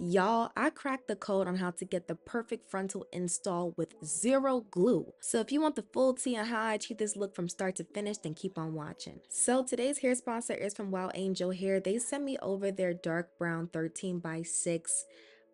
Y'all, I cracked the code on how to get the perfect frontal install with zero glue. So if you want the full tea on how I achieve this look from start to finish, then keep on watching. So today's hair sponsor is from WOWANGEL Hair. They sent me over their dark brown 13x6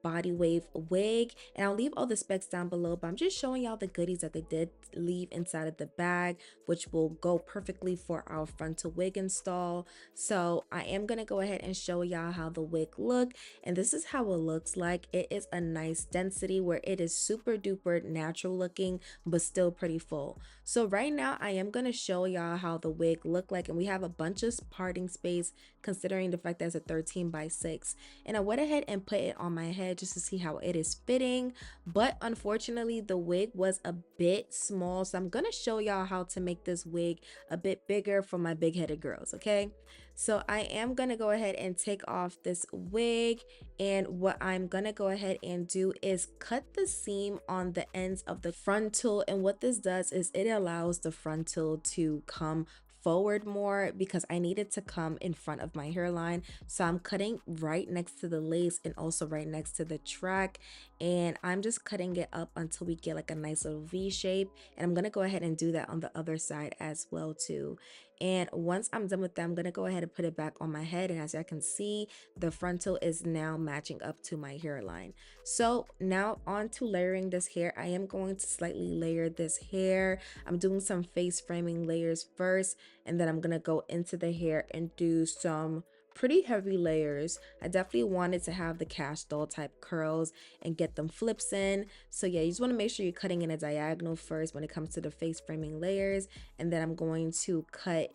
body wave wig, and I'll leave all the specs down below, but I'm just showing y'all the goodies that they did leave inside of the bag, which will go perfectly for our frontal wig install. So I am gonna go ahead and show y'all how the wig look, and this is how it looks like. It is a nice density where it is super duper natural looking but still pretty full. So right now I am gonna show y'all how the wig look like, and we have a bunch of parting space considering the fact that it's a 13x6, and I went ahead and put it on my head just to see how it is fitting, but unfortunately the wig was a bit small, so I'm gonna show y'all how to make this wig a bit bigger for my big-headed girls. Okay, so I am gonna go ahead and take off this wig, and what I'm gonna go ahead and do is cut the seam on the ends of the frontal, and what this does is it allows the frontal to come forward more because I need it to come in front of my hairline. So I'm cutting right next to the lace and also right next to the track, and I'm just cutting it up until we get like a nice little V shape, and I'm gonna go ahead and do that on the other side as well too. And once I'm done with that, I'm gonna go ahead and put it back on my head, and as I can see, the frontal is now matching up to my hairline. So now on to layering this hair. I am going to slightly layer this hair. I'm doing some face framing layers first, and then I'm gonna go into the hair and do some pretty heavy layers. I definitely wanted to have the cash doll type curls and get them flips in. So yeah, you just want to make sure you're cutting in a diagonal first when it comes to the face framing layers, and then I'm going to cut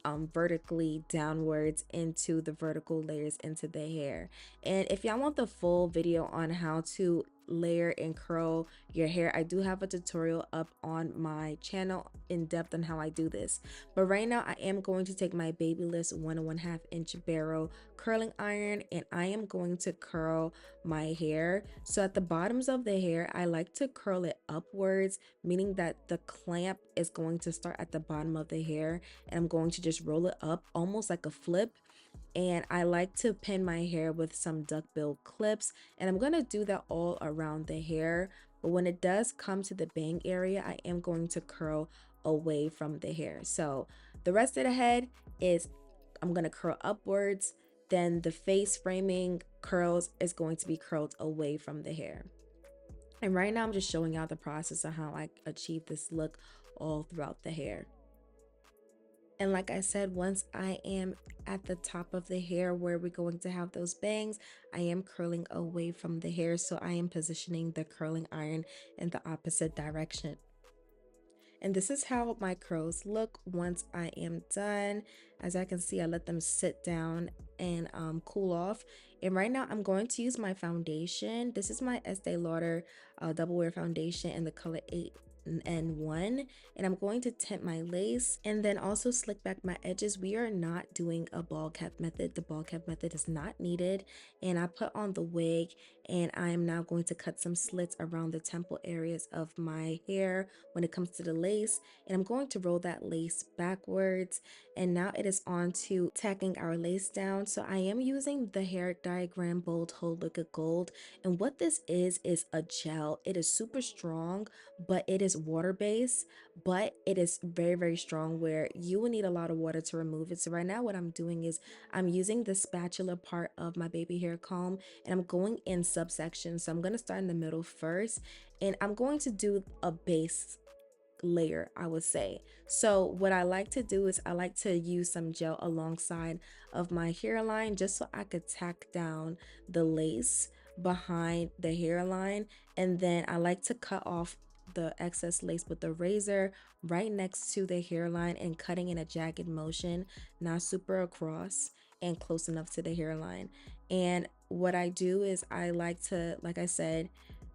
vertically downwards into the vertical layers into the hair. And if y'all want the full video on how to layer and curl your hair, I do have a tutorial up on my channel in depth on how I do this. But right now I am going to take my Babyless 1.5 inch barrel curling iron, and I am going to curl my hair. So at the bottoms of the hair, I like to curl it upwards, meaning that the clamp is going to start at the bottom of the hair, and I'm going to just roll it up almost like a flip. And I like to pin my hair with some duckbill clips, and I'm gonna do that all around the hair. But when it does come to the bang area, I am going to curl away from the hair. So the rest of the head is I'm gonna curl upwards, then the face framing curls is going to be curled away from the hair. And right now I'm just showing y'all the process of how I achieve this look all throughout the hair. And like I said, once I am at the top of the hair where we're going to have those bangs, I am curling away from the hair. So I am positioning the curling iron in the opposite direction. And this is how my curls look once I am done. As I can see, I let them sit down and cool off. And right now I'm going to use my foundation. This is my Estee Lauder double wear foundation in the color 8N1, and I'm going to tint my lace and then also slick back my edges. We are not doing a ball cap method. The ball cap method is not needed. And I put on the wig, and I am now going to cut some slits around the temple areas of my hair when it comes to the lace, and I'm going to roll that lace backwards. And now it is on to tacking our lace down. So I am using the Hair Diagram Bold Hold Liquid Gold, and what this is a gel. It is super strong, but it is water based, but it is very strong where you will need a lot of water to remove it. So right now what I'm doing is I'm using the spatula part of my baby hair comb, and I'm going in subsections. So I'm going to start in the middle first, and I'm going to do a base layer, I would say. So what I like to do is I like to use some gel alongside of my hairline just so I could tack down the lace behind the hairline, and then I like to cut off the excess lace with the razor right next to the hairline and cutting in a jagged motion, not super across and close enough to the hairline. And what I do is I like to, like I said,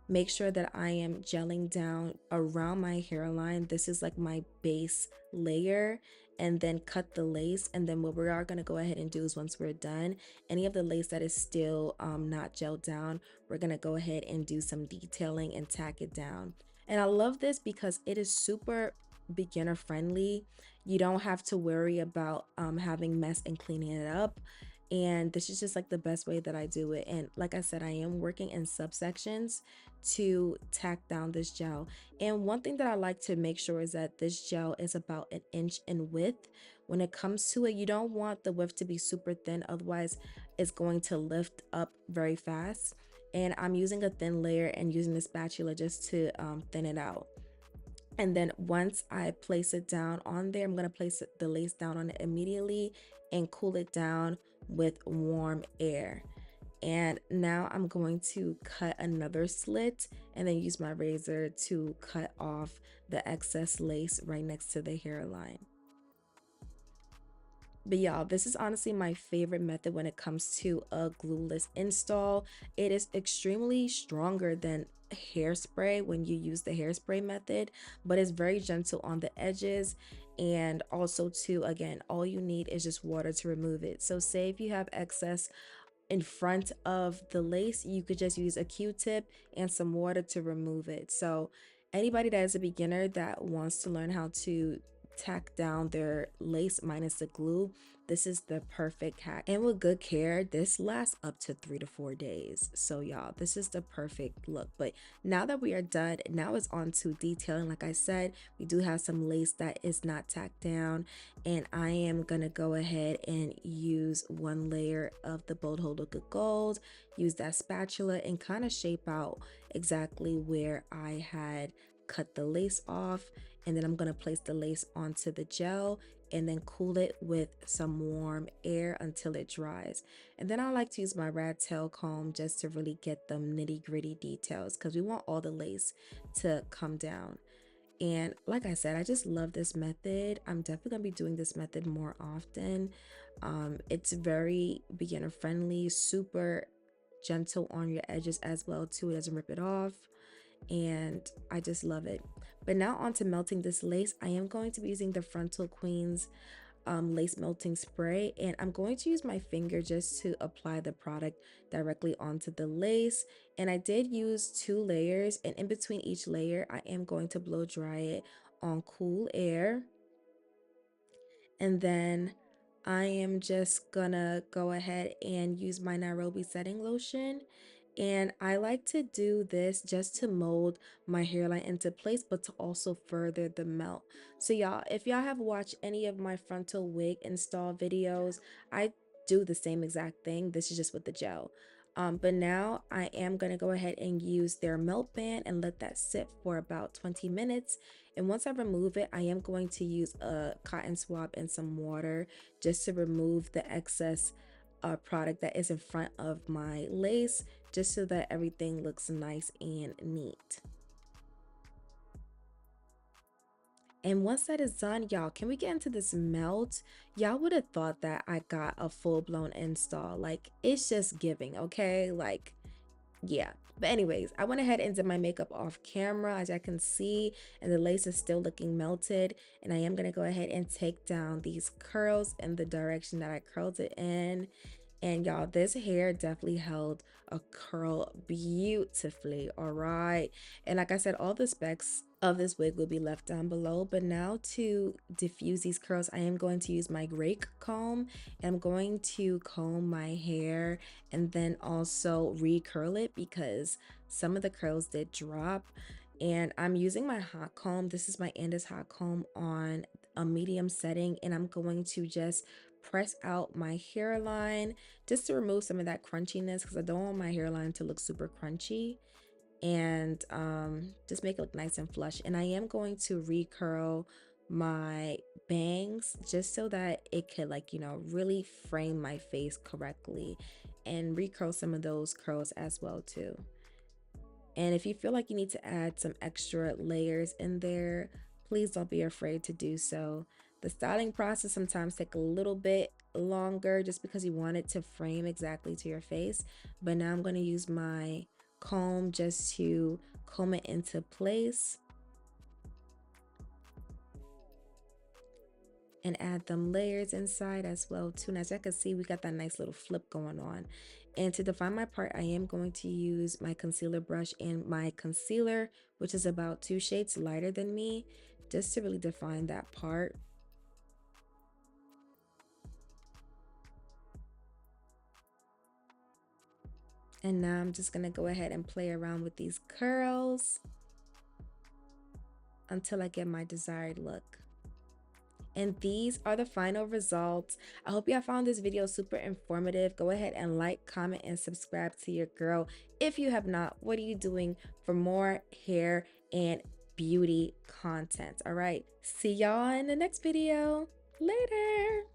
make sure that I am gelling down around my hairline. This is like my base layer, and then cut the lace. And then what we are going to go ahead and do is once we're done, any of the lace that is still not gelled down, we're going to go ahead and do some detailing and tack it down. And I love this because it is super beginner friendly. You don't have to worry about having mess and cleaning it up. And this is just like the best way that I do it. And like I said, I am working in subsections to tack down this gel. And one thing that I like to make sure is that this gel is about 1 inch in width. When it comes to it, you don't want the width to be super thin, otherwise it's going to lift up very fast. And I'm using a thin layer and using the spatula just to thin it out. And then once I place it down on there, I'm going to place the lace down on it immediately and cool it down with warm air. And now I'm going to cut another slit and then use my razor to cut off the excess lace right next to the hairline. But y'all, this is honestly my favorite method when it comes to a glueless install. It is extremely stronger than hairspray when you use the hairspray method, but it's very gentle on the edges. And also too, again, all you need is just water to remove it. So say if you have excess in front of the lace, you could just use a Q-tip and some water to remove it. So anybody that is a beginner that wants to learn how to tack down their lace minus the glue, this is the perfect hack. And with good care, this lasts up to 3 to 4 days. So y'all, this is the perfect look. But now that we are done, now it's on to detailing. Like I said, we do have some lace that is not tacked down, and I am gonna go ahead and use 1 layer of the Bold Hold Look Good Gold, use that spatula and kind of shape out exactly where I had cut the lace off. And then I'm going to place the lace onto the gel and then cool it with some warm air until it dries. And then I like to use my rat tail comb just to really get them nitty gritty details, because we want all the lace to come down. And like I said, I just love this method. I'm definitely going to be doing this method more often. It's very beginner friendly, super gentle on your edges as well too. It doesn't rip it off, and I just love it. But now on to melting this lace. I am going to be using the Frontal Queens lace melting spray, and I'm going to use my finger just to apply the product directly onto the lace. And I did use 2 layers, and in between each layer I am going to blow dry it on cool air. And then I am just gonna go ahead and use my Nairobi setting lotion. And I like to do this just to mold my hairline into place, but to also further the melt. So y'all, if y'all have watched any of my frontal wig install videos, I do the same exact thing. This is just with the gel. But now I am going to go ahead and use their melt band and let that sit for about 20 minutes. And once I remove it, I am going to use a cotton swab and some water just to remove the excess product that is in front of my lace, just so that everything looks nice and neat. And once that is done, y'all, can we get into this melt? Y'all would have thought that I got a full-blown install. Like, it's just giving, okay? Like, yeah. But anyways, I went ahead and did my makeup off camera, as I can see, and the lace is still looking melted. And I am going to go ahead and take down these curls in the direction that I curled it in. And y'all, this hair definitely held a curl beautifully, all right? And like I said, all the specs of this wig will be left down below. But now to diffuse these curls, I am going to use my rake comb. And I'm going to comb my hair and then also recurl it, because some of the curls did drop. And I'm using my hot comb. This is my Andis hot comb on a medium setting, and I'm going to just press out my hairline just to remove some of that crunchiness, because I don't want my hairline to look super crunchy, and just make it look nice and flush. And I am going to recurl my bangs just so that it could, like, you know, really frame my face correctly, and recurl some of those curls as well too. And if you feel like you need to add some extra layers in there, please don't be afraid to do so. The styling process sometimes take a little bit longer just because you want it to frame exactly to your face. But now I'm going to use my comb just to comb it into place and add them layers inside as well too. And as you can see, we got that nice little flip going on. And to define my part, I am going to use my concealer brush and my concealer, which is about 2 shades lighter than me, just to really define that part. And now I'm just gonna go ahead and play around with these curls until I get my desired look. And these are the final results. I hope y'all found this video super informative. Go ahead and like, comment, and subscribe to your girl. If you have not, what are you doing for more hair and beauty content? All right, see y'all in the next video. Later.